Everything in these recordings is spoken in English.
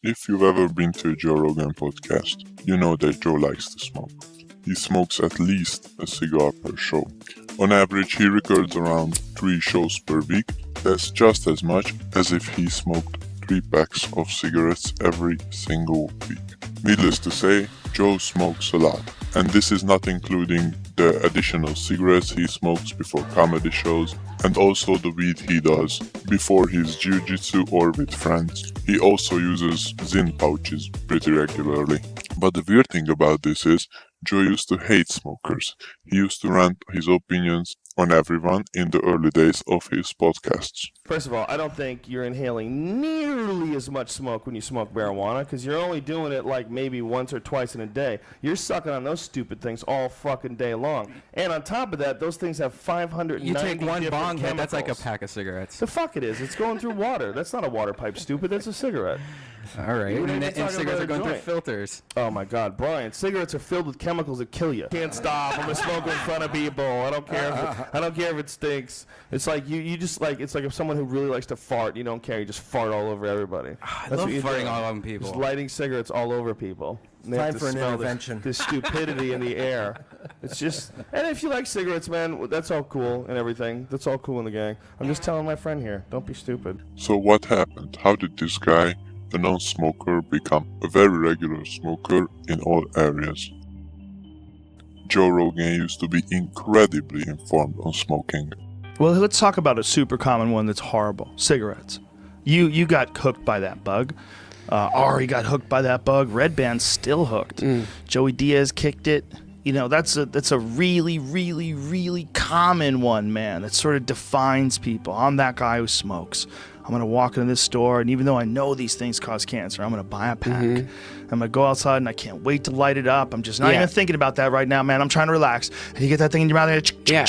If you've ever been to a Joe Rogan podcast, you know that Joe likes to smoke. He smokes at least a cigar per show. On average, he records around 3 shows per week. That's just as much as if he smoked 3 packs of cigarettes every single week. Needless to say, Joe smokes a lot. And this is not including the additional cigarettes he smokes before comedy shows and also the weed he does before his jiu-jitsu or with friends. He also uses Zyn pouches pretty regularly. But the weird thing about this is, Joe used to hate smokers. He used to rant his opinions on everyone in the early days of his podcasts. First of all, I don't think you're inhaling nearly as much smoke when you smoke marijuana because you're only doing it like maybe once or twice in a day. You're sucking on those stupid things all fucking day long. And on top of that, those things have 590 You take one different bong hit, chemicals. that's like a pack of cigarettes. The fuck it is. It's going through water. That's not a water pipe, stupid. That's a cigarette. All right. You And, ain't talking cigarettes about are going a through joint. filters. Oh my God, Brian! Cigarettes are filled with chemicals that kill you. Can't stop. I'm gonna smoke in front of people. I don't care. I don't care if it stinks. It's like you just like it's like if someone who really likes to fart, you don't care. You just fart all over everybody. I That's love what you're farting doing. all over people. Just lighting cigarettes all over people. And they have Time to for an smell intervention. This stupidity in the air. It's just. And if you like cigarettes, man, that's all cool and everything. That's all cool in the gang. I'm just telling my friend here. Don't be stupid. So what happened? How did this guy, a non-smoker, become a very regular smoker in all areas? Joe Rogan used to be incredibly informed on smoking. Well, let's talk about a super common one that's horrible. Cigarettes. You got hooked by that bug. Ari got hooked by that bug. Red Band's still hooked. Joey Diaz kicked it. You know, that's a really, really, really common one, man. That sort of defines people. I'm that guy who smokes. I'm going to walk into this store, and even though I know these things cause cancer, I'm going to buy a pack. I'm going to go outside, and I can't wait to light it up. I'm just not even thinking about that right now, man. I'm trying to relax. And you get that thing in your mouth, and Yeah.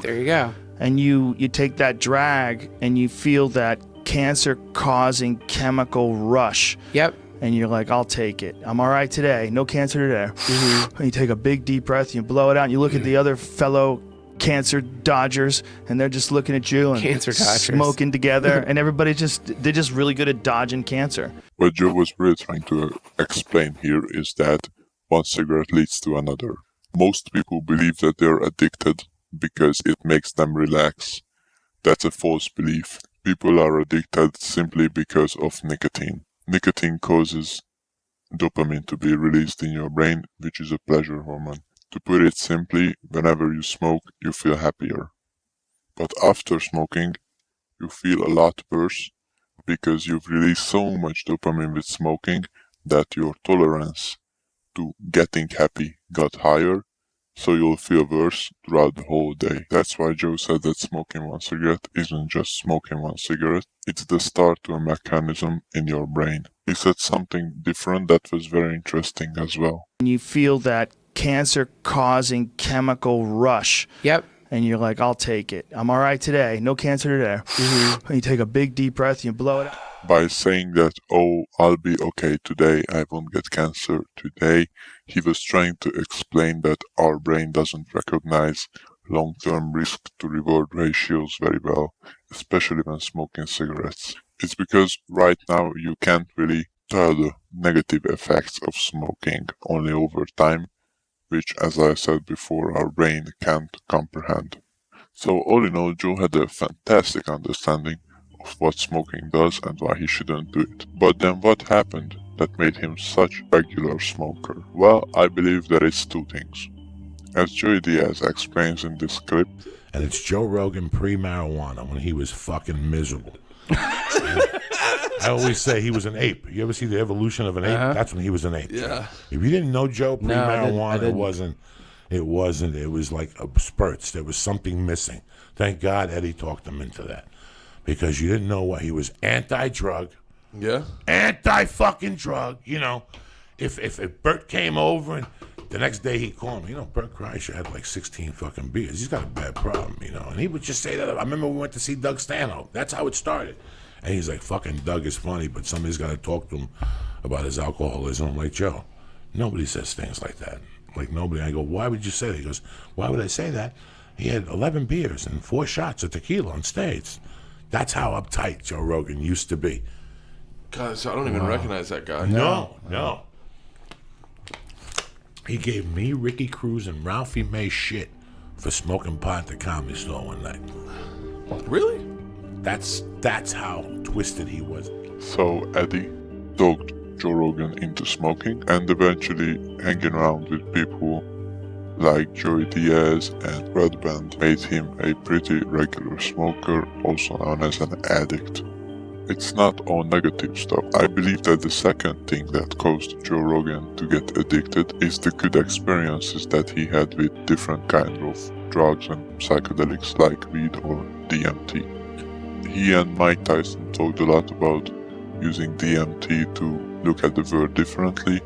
There you go. and you take that drag, and you feel that cancer-causing chemical rush. Yep. And you're like, I'll take it. I'm all right today. No cancer today. And you take a big deep breath, you blow it out, and you look at the other fellow cancer dodgers, and they're just looking at you and Cancer dodgers. smoking together, and they're just really good at dodging cancer. What Joe was really trying to explain here is that one cigarette leads to another. Most people believe that they're addicted because it makes them relax. That's a false belief. People are addicted simply because of nicotine. Nicotine causes dopamine to be released in your brain, which is a pleasure hormone. To put it simply, whenever you smoke, you feel happier. But after smoking, you feel a lot worse because you've released so much dopamine with smoking that your tolerance to getting happy got higher, so you'll feel worse throughout the whole day. That's why Joe said that smoking one cigarette isn't just smoking one cigarette, it's the start to a mechanism in your brain. He said something different that was very interesting as well. And you feel that cancer-causing chemical rush. Yep. And you're like, I'll take it. I'm all right today. No cancer today. And you take a big deep breath, you blow it out. By saying that, oh, I'll be okay today, I won't get cancer today, he was trying to explain that our brain doesn't recognize long-term risk to reward ratios very well, especially when smoking cigarettes. It's because right now you can't really tell the negative effects of smoking, only over time, which, as I said before, our brain can't comprehend. So all in all, Joe had a fantastic understanding of what smoking does and why he shouldn't do it. But then what happened that made him such a regular smoker? Well, I believe there is 2 things. As Joey Diaz explains in this clip, and it's Joe Rogan pre-marijuana when he was fucking miserable. I always say he was an ape. You ever see the evolution of an ape? That's when he was an ape. Yeah. If you didn't know Joe pre-marijuana, it was like spurts. There was something missing. Thank God Eddie talked him into that. Because you didn't know what he was anti-drug. Yeah. Anti-fucking drug. You know, if Bert came over and the next day he'd call me, Bert Kreischer had like 16 fucking beers. He's got a bad problem, and he would just say that. I remember we went to see Doug Stanhope. That's how it started. And he's like, fucking Doug is funny, but somebody's got to talk to him about his alcoholism. I'm like, Joe, nobody says things like that. Like, nobody. I go, why would you say that? He goes, why would I say that? He had 11 beers and 4 shots of tequila on stage. That's how uptight Joe Rogan used to be. God, so I don't even recognize that guy. No. He gave me, Ricky Cruz, and Ralphie May shit for smoking pot at the Comedy Store one night. Really? That's how twisted he was. So Eddie talked Joe Rogan into smoking and eventually hanging around with people like Joey Diaz and Red Band made him a pretty regular smoker, also known as an addict. It's not all negative stuff. I believe that the second thing that caused Joe Rogan to get addicted is the good experiences that he had with different kinds of drugs and psychedelics like weed or DMT. He and Mike Tyson talked a lot about using DMT to look at the world differently,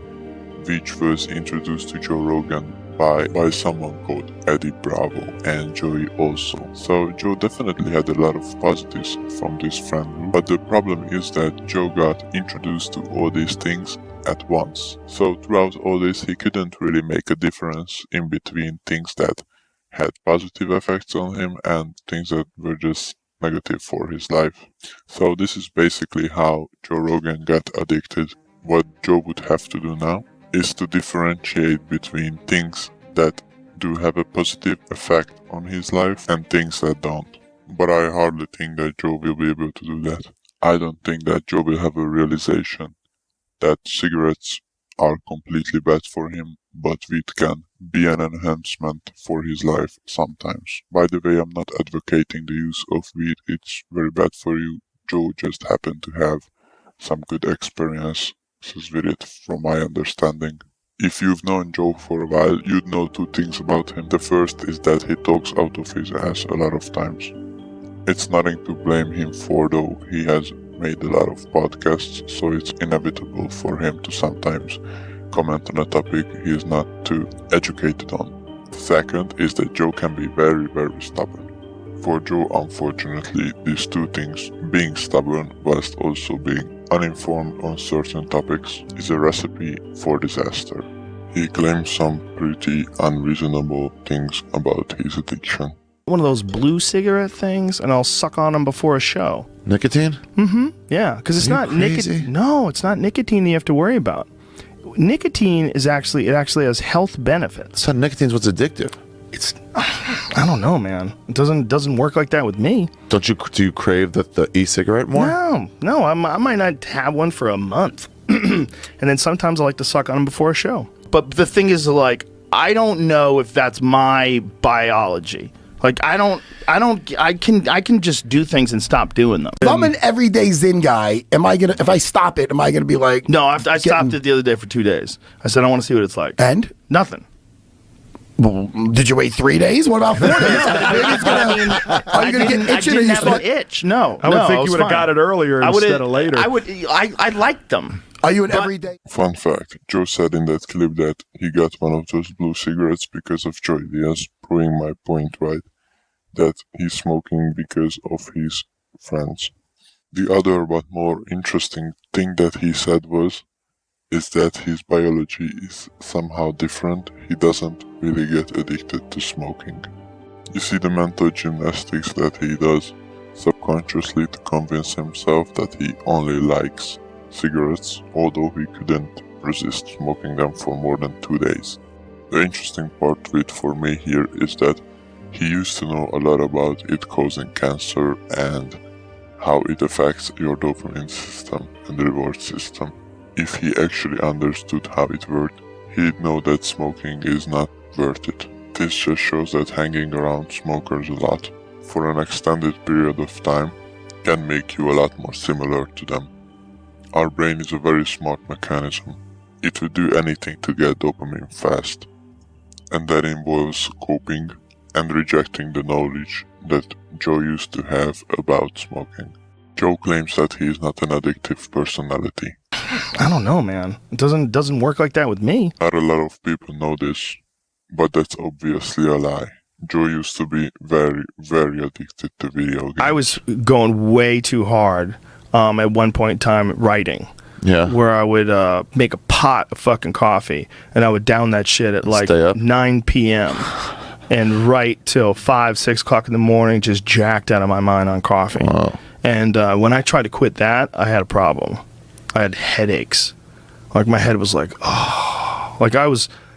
which was introduced to Joe Rogan by someone called Eddie Bravo and Joey also. So Joe definitely had a lot of positives from this friend group, but the problem is that Joe got introduced to all these things at once. So throughout all this he couldn't really make a difference in between things that had positive effects on him and things that were just negative for his life. So this is basically how Joe Rogan got addicted. What Joe would have to do now is to differentiate between things that do have a positive effect on his life and things that don't. But I hardly think that Joe will be able to do that. I don't think that Joe will have a realization that cigarettes are completely bad for him, but weed can be an enhancement for his life sometimes. By the way, I'm not advocating the use of weed. It's very bad for you. Joe just happened to have some good experience with it from my understanding. If you've known Joe for a while, you'd know two things about him. The first is that he talks out of his ass a lot of times. It's nothing to blame him for, though he has made a lot of podcasts, so it's inevitable for him to sometimes comment on a topic he is not too educated on. The second is that Joe can be very, very stubborn. For Joe, unfortunately, these two things, being stubborn whilst also being uninformed on certain topics, is a recipe for disaster. He claims some pretty unreasonable things about his addiction. One of those blue cigarette things, and I'll suck on them before a show. Nicotine? Yeah, because it's not crazy? nicotine. No, it's not nicotine you have to worry about. Nicotine is actually has health benefits. So nicotine's what's addictive. It's I don't know, man. It doesn't work like that with me. Do you crave the e-cigarette more? No. I might not have one for a month, and then sometimes I like to suck on them before a show. But the thing is, like, I don't know if that's my biology. Like, I can just do things and stop doing them. If I'm an everyday Zen guy, if I stop it, am I gonna be like? No, I stopped it the other day for 2 days. I said I want to see what it's like. And nothing. Well, did you wait 3 days? What about 4 days? Are you gonna get I itching? didn't have an itch. No, I would no, think was you would have fine. got it earlier instead of later. I liked them. Are you an everyday? Fun fact, Joe said in that clip that he got one of those blue cigarettes because of Joey Diaz, proving my point right, that he's smoking because of his friends. The other but more interesting thing that he said is that his biology is somehow different. He doesn't really get addicted to smoking. You see the mental gymnastics that he does subconsciously to convince himself that he only likes cigarettes, although he couldn't resist smoking them for more than 2 days. The interesting part to it for me here is that he used to know a lot about it causing cancer and how it affects your dopamine system and reward system. If he actually understood how it worked, he'd know that smoking is not worth it. This just shows that hanging around smokers a lot for an extended period of time can make you a lot more similar to them. Our brain is a very smart mechanism. It would do anything to get dopamine fast, and that involves coping and rejecting the knowledge that Joe used to have about smoking. Joe claims that he is not an addictive personality. I don't know, man. It doesn't work like that with me. Not a lot of people know this, but that's obviously a lie. Joe used to be very, very addicted to video games. I was going way too hard at one point in time writing. Yeah. Where I would make a pot of fucking coffee, and I would down that shit at like Stay up. 9 p.m. and write till 5, 6 o'clock in the morning, just jacked out of my mind on coffee. Wow. And when I tried to quit that, I had a problem. I had headaches. Like my head was like, oh, like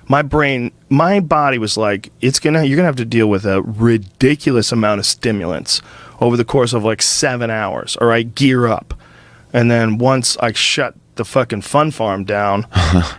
my body was like, you're gonna have to deal with a ridiculous amount of stimulants over the course of like 7 hours. All right, gear up. And then once I shut the fucking fun farm down,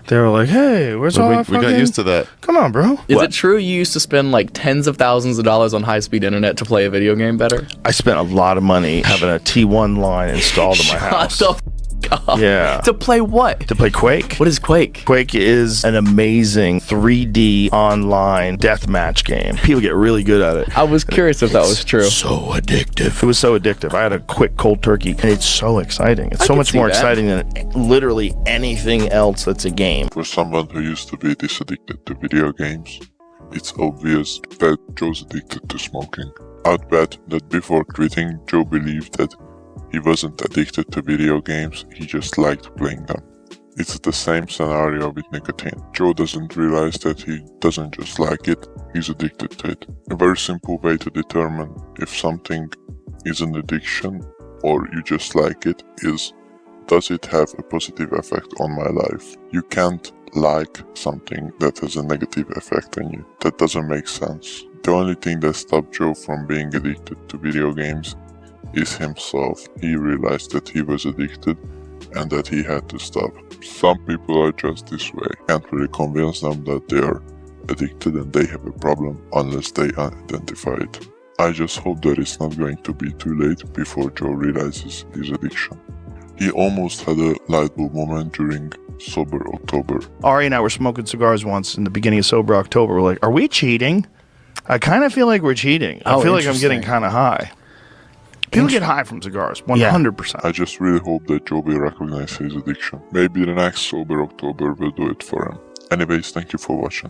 they were like, hey, where's all our We got used to that. Come on, bro. Is it true you used to spend like tens of thousands of dollars on high-speed internet to play a video game better? I spent a lot of money having a T1 line installed in my house. Shut the f- up. Yeah. To play what? To play Quake. What is Quake? Quake is an amazing 3D online deathmatch game. People get really good at it. I was curious if that was true. So addictive. It was so addictive. I had a quick cold turkey, and it's so exciting. It's I so can much see more that. exciting than literally anything else that's a game. For someone who used to be this addicted to video games, it's obvious that Joe's addicted to smoking. I'd bet that before quitting, Joe believed that he wasn't addicted to video games, he just liked playing them. It's the same scenario with nicotine. Joe doesn't realize that he doesn't just like it, he's addicted to it. A very simple way to determine if something is an addiction or you just like it is, does it have a positive effect on my life? You can't like something that has a negative effect on you. That doesn't make sense. The only thing that stopped Joe from being addicted to video games is himself. He realized that he was addicted and that he had to stop. Some people are just this way. Can't really convince them that they are addicted and they have a problem unless they identify it. I just hope that it's not going to be too late before Joe realizes his addiction. He almost had a light bulb moment during Sober October. Ari and I were smoking cigars once in the beginning of Sober October. We're like, are we cheating? I kind of feel like we're cheating. I feel like I'm getting kind of high. People get high from cigars, 100%. I just really hope that Joe will recognize his addiction. Maybe the next Sober October will do it for him. Anyways, thank you for watching.